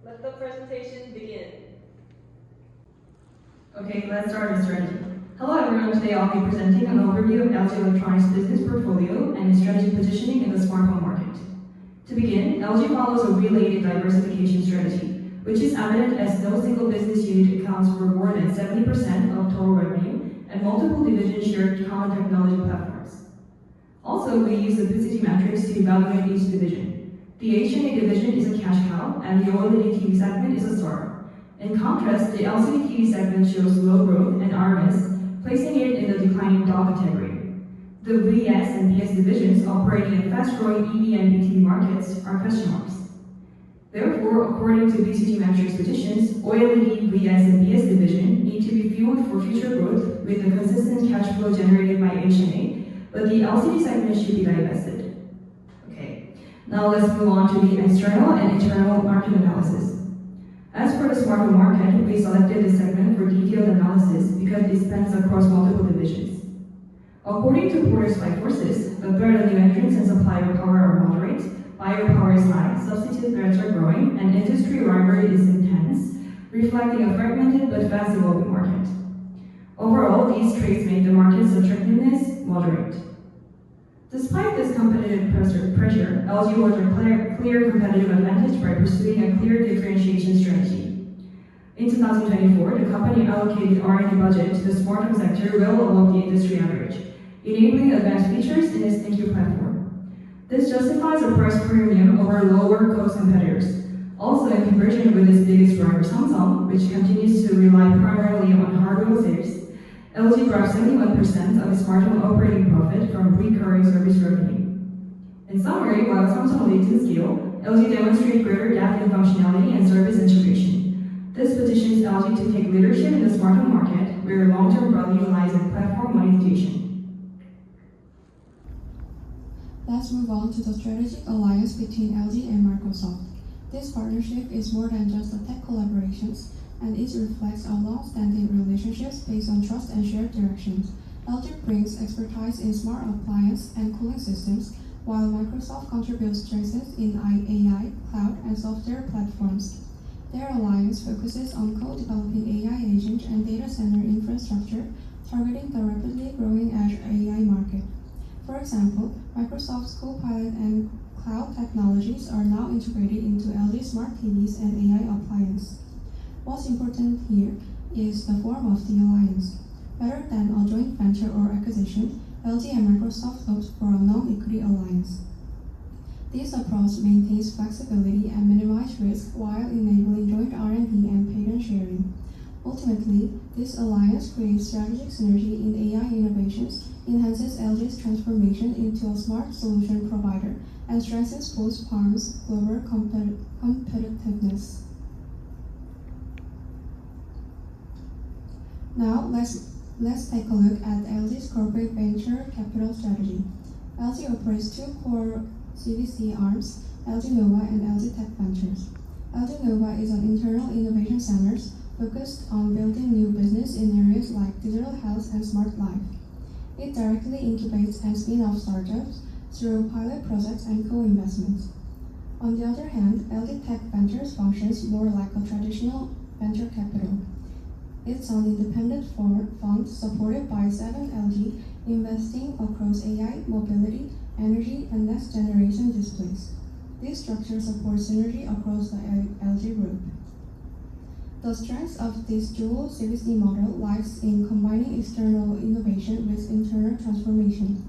Let the presentation begin. Okay, let's start the strategy. Hello everyone, today I'll be presenting an overview of LG Electronics' business portfolio and its strategic positioning in the smartphone market. To begin, LG follows a related diversification strategy, which is evident as no single business unit accounts for more than 70% of total revenue and multiple divisions share common technology platforms. Also, we use the metrics to evaluate each division. The HNA division is a cash cow, and the OLED TV segment is a star. In contrast, the LCD TV segment shows low growth and RMS, placing it in the declining dog category. The VS and PS divisions operating in fast-growing EV and BTV markets are question marks. Therefore, according to BCG Metrics positions, OLED, VS, and PS division need to be fueled for future growth with the consistent cash flow generated by HNA, but the LCD segment should be divested. Okay, now let's move on to the external and internal market analysis. As for the smartphone market, we selected this segment for detailed analysis because it spans across multiple divisions. According to Porter's five forces, the threat of new entrants and supplier power are moderate, buyer power is high, substitute threats are growing, and industry rivalry is intense, reflecting a fragmented but fast evolving market. Overall, these traits make the market's attractiveness moderate. Despite this competitive pressure, LG holds a clear competitive advantage by pursuing a clear differentiation strategy. In 2024, the company allocated R&D budget to the smartphone sector well above the industry average, enabling advanced features in its Skku platform. This justifies a price premium over lower-cost competitors. Also, in comparison with its biggest rival Samsung, which continues to rely primarily on hardware sales, LG drives 71% of its smartphone operating profit from recurring service revenue. In summary, while Samsung leads in scale, LG demonstrates greater depth in functionality and service integration. This positions LG to take leadership in the smartphone market, where long-term value lies in platform monetization. Let's move on to the strategic alliance between LG and Microsoft. This partnership is more than just a tech collaborations, and it reflects our long-standing relationships based on trust and shared directions. LG brings expertise in smart appliance and cooling systems, while Microsoft contributes strengths in AI, cloud, and software platforms. Their alliance focuses on co-developing AI agent and data center infrastructure, targeting the rapidly growing edge AI market. For example, Microsoft's Copilot and cloud technologies are now integrated into LG smart TVs and AI appliances. What's important here is the form of the alliance. Rather than a joint venture or acquisition, LG and Microsoft opted for a non-equity alliance. This approach maintains flexibility and minimizes risk while enabling joint R&D and patent sharing. Ultimately, this alliance creates strategic synergy in AI innovations, enhances LG's transformation into a smart solution provider, and strengthens both firms' global competitiveness. Now, let's take a look at LG's corporate venture capital strategy. LG operates two core CVC arms, LG Nova and LG Tech Ventures. LG Nova is an internal innovation center focused on building new business in areas like digital health and smart life. It directly incubates and spin-off startups through pilot projects and co-investments. On the other hand, LG Tech Ventures functions more like a traditional venture capital. It's an independent fund supported by 7LG, investing across AI, mobility, energy, and next-generation displays. This structure supports synergy across the LG group. The strength of this dual CVC model lies in combining external innovation with internal transformation.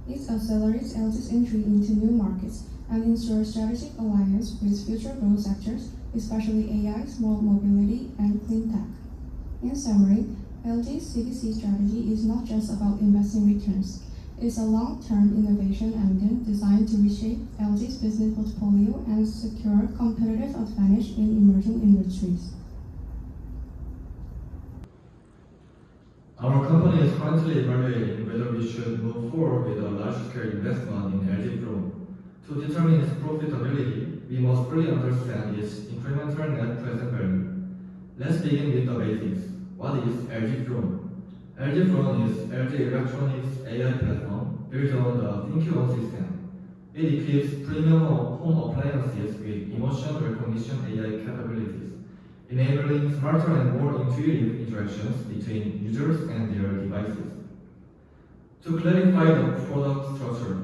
It accelerates LG's entry into new markets and ensures strategic alliance with future growth sectors, especially AI, smart mobility, and clean tech. In summary, LG's CVC strategy is not just about investing returns. It's a long-term innovation engine designed to reshape LG's business portfolio and secure competitive advantage in emerging industries. Our company is currently evaluating whether we should move forward with a large-scale investment in LG Pro. To determine its profitability, we must fully understand its incremental net present value. Let's begin with the basics. What is LG Drone? LG Drone is LG Electronics AI platform built on the Skku system. It equips premium home appliances with emotion recognition AI capabilities enabling smarter and more intuitive interactions between users and their devices. To clarify the product structure,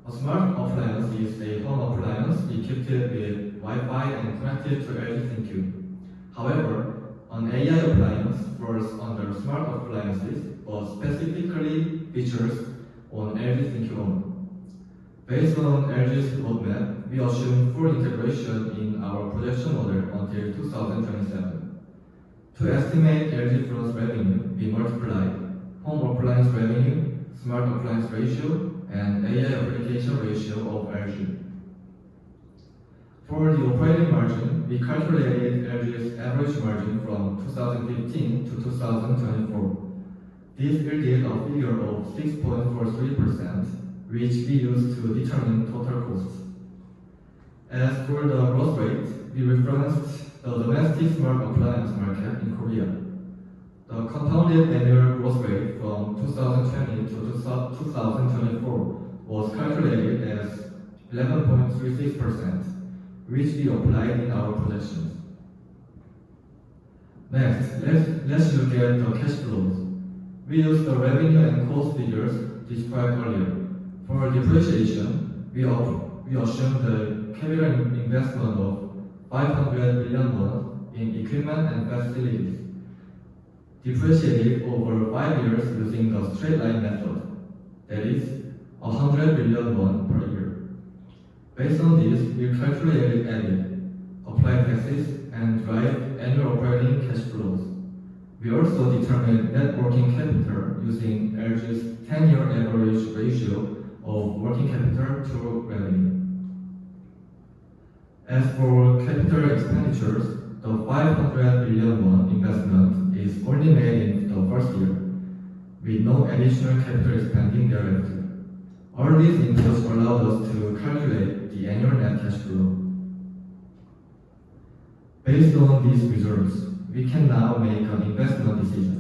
a smart appliance is a home appliance equipped with Wi-Fi and connected to LG Skku. However, an AI appliance falls under smart appliances but specifically features on LG Skku only. Based on LG's roadmap, we assume full integration in our projection model until 2027. To estimate LG Front's revenue, we multiply home appliance revenue, smart appliance ratio, and AI application ratio of LG. For the operating margin, we calculated LG's average margin from 2015 to 2024. This yielded a figure of 6.43%, which we use to determine total costs. As for the growth rate, we referenced the domestic smart appliance market in Korea. The compounded annual growth rate from 2020 to 2024 was calculated as 11.36%, which we applied in our projections. Next, let's look at the cash flows. We use the revenue and cost figures described earlier. For depreciation, we assume the capital investment of 500 billion won in equipment and facilities, depreciated over 5 years using the straight line method, that is, 100 billion won per year. Based on this, we calculated EBIT, applied taxes, and drive annual operating cash flows. We also determined net working capital using LG's 10-year average ratio of working capital to revenue. As for capital expenditures, the 500 billion won investment is only made in the first year, with no additional capital spending thereafter. All these inputs allowed us to calculate the annual net cash flow. Based on these results, we can now make an investment decision.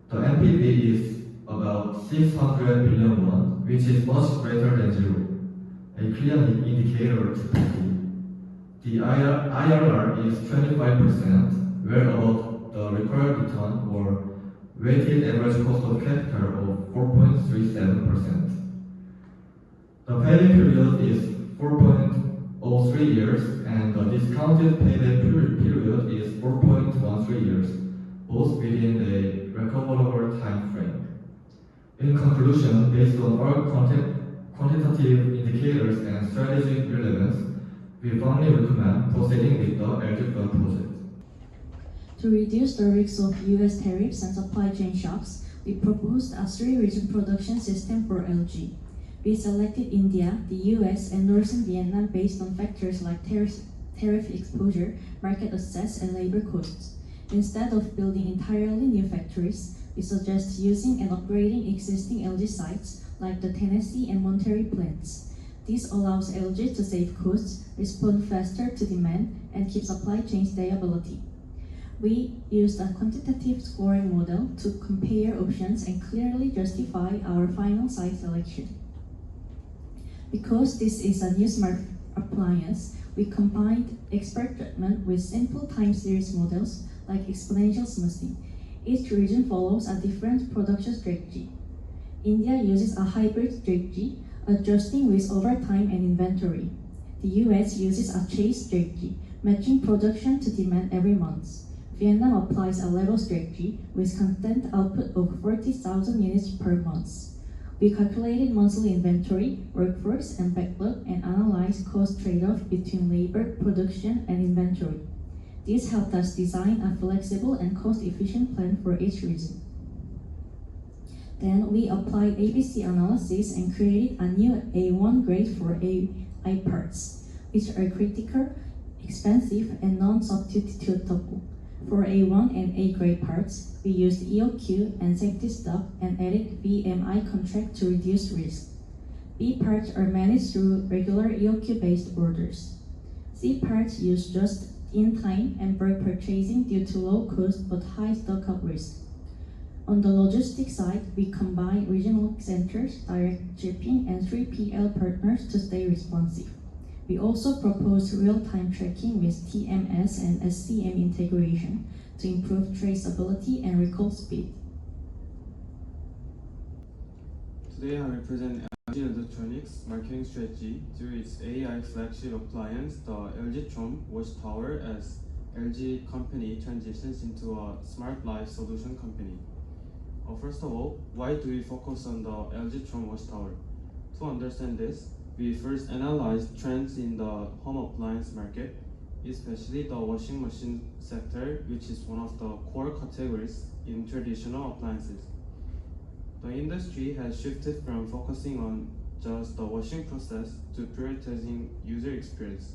The NPV is about 600 billion won, which is much greater than zero, a clear indicator to proceed. The IRR is 25%, well above the required return or weighted average cost of capital of 4.37%. The payback period is 4.03 years and the discounted payback period is 4.13 years, both within a recoverable time frame. In conclusion, based on all quantitative indicators and strategic relevance, we firmly recommend proceeding with the LG Fund project. To reduce the risks of US tariffs and supply chain shocks, we proposed a three-region production system for LG. We selected India, the US, and Northern Vietnam based on factors like tariff exposure, market access, and labor costs. Instead of building entirely new factories, we suggest using and upgrading existing LG sites like the Tennessee and Monterey plants. This allows LG to save costs, respond faster to demand, and keep supply chain stability. We used a quantitative scoring model to compare options and clearly justify our final site selection. Because this is a new smart appliance, we combined expert judgment with simple time series models like exponential smoothing. Each region follows a different production strategy. India uses a hybrid strategy, adjusting with overtime and inventory. The US uses a chase strategy, matching production to demand every month. Vietnam applies a level strategy with constant output of 40,000 units per month. We calculated monthly inventory, workforce, and backlog and analyzed cost trade-off between labor, production, and inventory. This helped us design a flexible and cost-efficient plan for each region. Then we applied ABC analysis and created a new A1 grade for AI parts, which are critical, expensive, and non-substitutable. For A1 and A grade parts, we used EOQ and safety stock and added VMI contract to reduce risk. B parts are managed through regular EOQ-based orders. C parts use just-in-time and bulk purchasing due to low cost but high stock-out risk. On the logistics side, we combine regional centers, direct shipping, and 3PL partners to stay responsive. We also proposed real-time tracking with TMS and SCM integration to improve traceability and recall speed. Today I represent LG Electronics marketing strategy through its AI flagship appliance, the LG Trom Watchtower, as LG company transitions into a smart life solution company. First of all, why do we focus on the LG Trom Watchtower? To understand this, we first analyzed trends in the home appliance market, especially the washing machine sector, which is one of the core categories in traditional appliances. The industry has shifted from focusing on just the washing process to prioritizing user experience.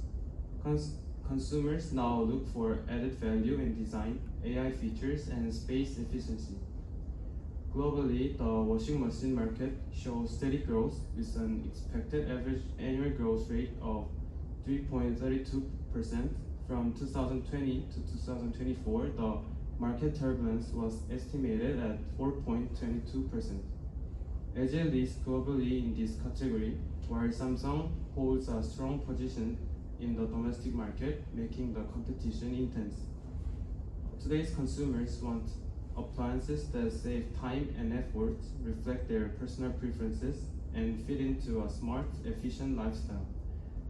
Consumers now look for added value in design, AI features, and space efficiency. Globally, the washing machine market shows steady growth with an expected average annual growth rate of 3.32%. From 2020 to 2024, the market turbulence was estimated at 4.22%. LG leads globally in this category, while Samsung holds a strong position in the domestic market, making the competition intense. Today's consumers want appliances that save time and effort, reflect their personal preferences, and fit into a smart, efficient lifestyle.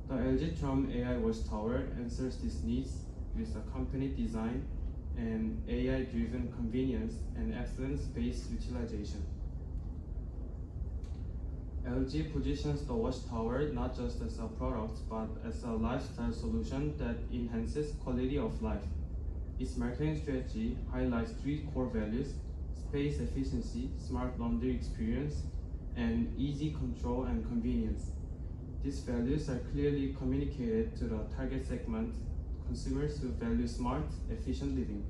The LG Trom AI Watchtower answers these needs with a company design and AI-driven convenience and excellent space utilization. LG positions the Watchtower not just as a product, but as a lifestyle solution that enhances quality of life. Its marketing strategy highlights three core values: space efficiency, smart laundry experience, and easy control and convenience. These values are clearly communicated to the target segment, consumers who value smart, efficient living.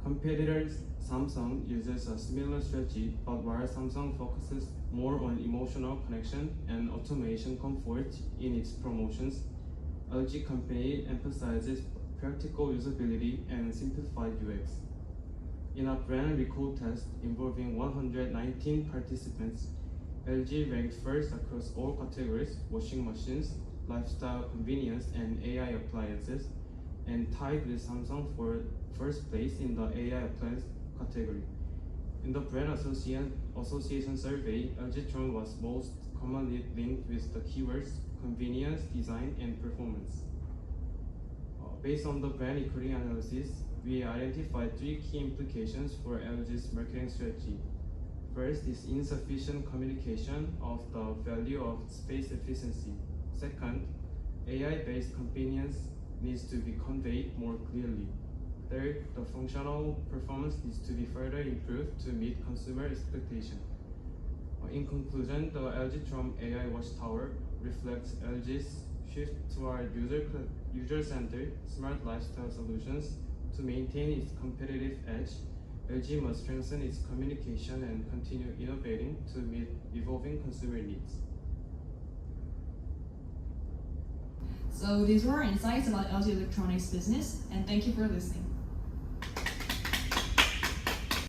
Competitors Samsung uses a similar strategy, but while Samsung focuses more on emotional connection and automation comfort in its promotions, LG company emphasizes practical usability and simplified UX. In a brand recall test involving 119 participants, LG ranked first across all categories: washing machines, lifestyle convenience, and AI appliances, and tied with Samsung for first place in the AI appliance category. In the brand association survey, LG Trom was most commonly linked with the keywords convenience, design, and performance. Based on the brand equity analysis, we identified three key implications for LG's marketing strategy. First is insufficient communication of the value of space efficiency. Second, AI-based convenience needs to be conveyed more clearly. Third, the functional performance needs to be further improved to meet consumer expectations. In conclusion, the LG Trom AI Watchtower reflects LG's shift toward user-centered, smart lifestyle solutions. To maintain its competitive edge, LG must strengthen its communication and continue innovating to meet evolving consumer needs. So these were our insights about LG Electronics business, and thank you for listening.